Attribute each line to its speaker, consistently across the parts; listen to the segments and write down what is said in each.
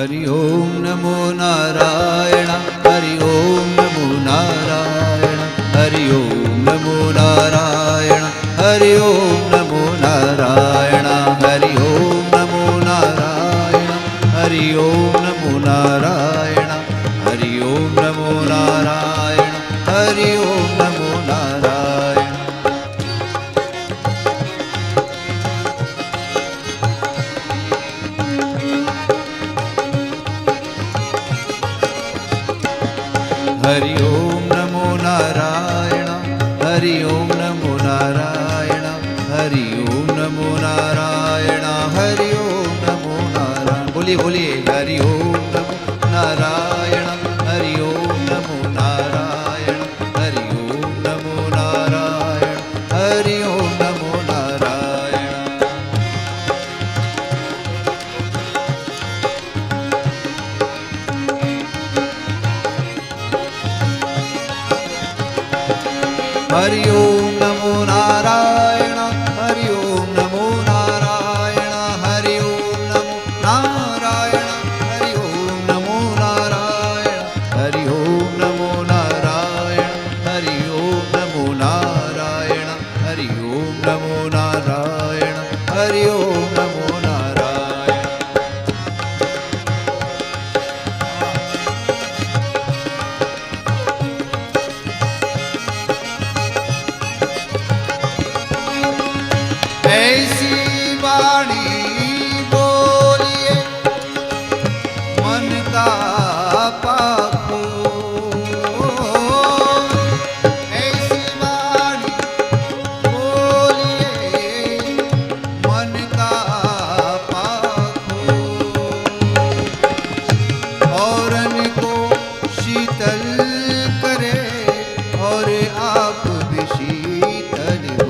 Speaker 1: हरि ओम नमो नारायण, हरि ओम नमो नारायण, हरि ओम नमो नारायण, हरि ओम नमो नारायण, हरि ओम नमो नारायण, हरि ओम नमो नारायण, हरि ओम नमो नारायण, हरि ओम नमो नारायण। हरि ओम नमो नारायण, हरि ओम नमो नारायण, हरि ओम नमो नारायण, हरि ओम नमो नारायण। बोलिए बोलिए, हरि ओम नमो नारायण, हरि ओम नमो नारायण, हरि ओम नमो नारायण, हरि ओम नमो नारायण। हरि ओम नमो नारायण, हरि ओम नमो नारायण, हरि ओम नमो नारायण, हरि ओम नमो नारायण, हरि ओम नमो नारायण, हरि ओम नमो नारायण, हरि ओम नमो नारायण, हरि ओम नमो नारायण। ऐसी वाणी बोलिए मन का पाखो, ऐसी वाणी बोलिए मन का पाखो, औरन को शीतल करे और आप भी शीतल हो।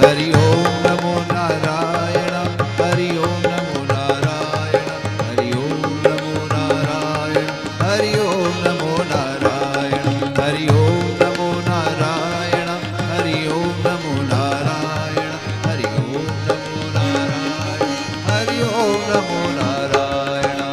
Speaker 1: हरि ओम नमो नारायण, हरि ओम नमो नारायण, हरि ओम नमो नारायण, हरि ओम नमो नारायण, हरि ओम नमो नारायण, हरि ओम नमो नारायण, हरि ओम नमो नारायण, हरि ओम नमो नारायण।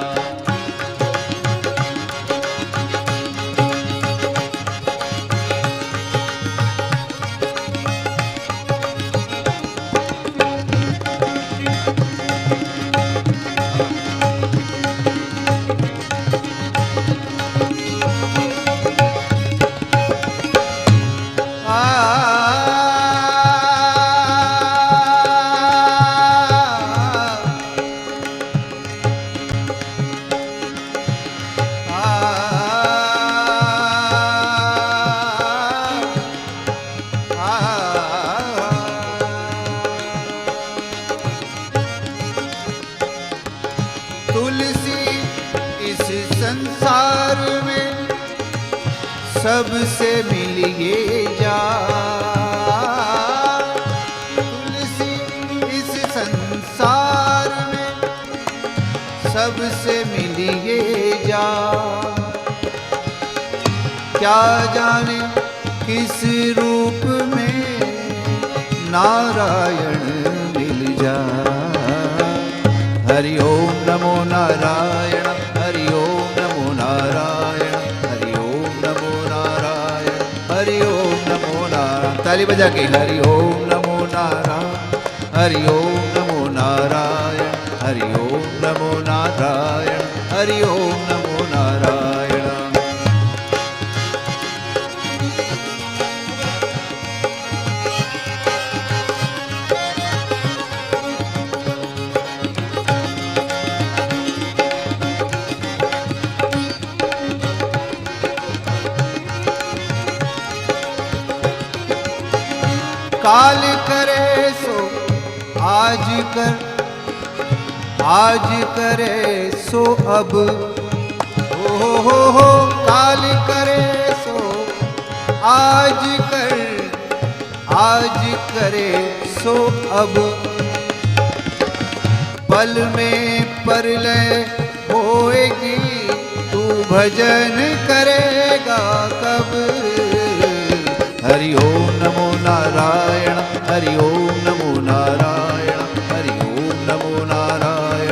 Speaker 1: तुलसी इस संसार में सबसे मिलिए जा, तुलसी इस संसार में सबसे मिलिए जा। क्या जाने किस रूप में नारायण मिल जा। हरि ओम नमो नारायण, हरि ओम नमो नारायण, हरि ओम नमो नारायण, हरि ओम नमो नारायण। ताली बजा के हरि ओम नमो नारायण, हरि ओम नमो नारायण, हरि ओम नमो नारायण, हरि ओम नमो नारायण। काल करे सो आज कर, आज करे सो अब, हो काल करे सो आज कर, आज करे सो अब। पल में परलय होएगी, तू भजन करेगा कब। हरि ओम नमो नारायण, हरि ओम नमो नारायण, हरि ओम नमो नारायण,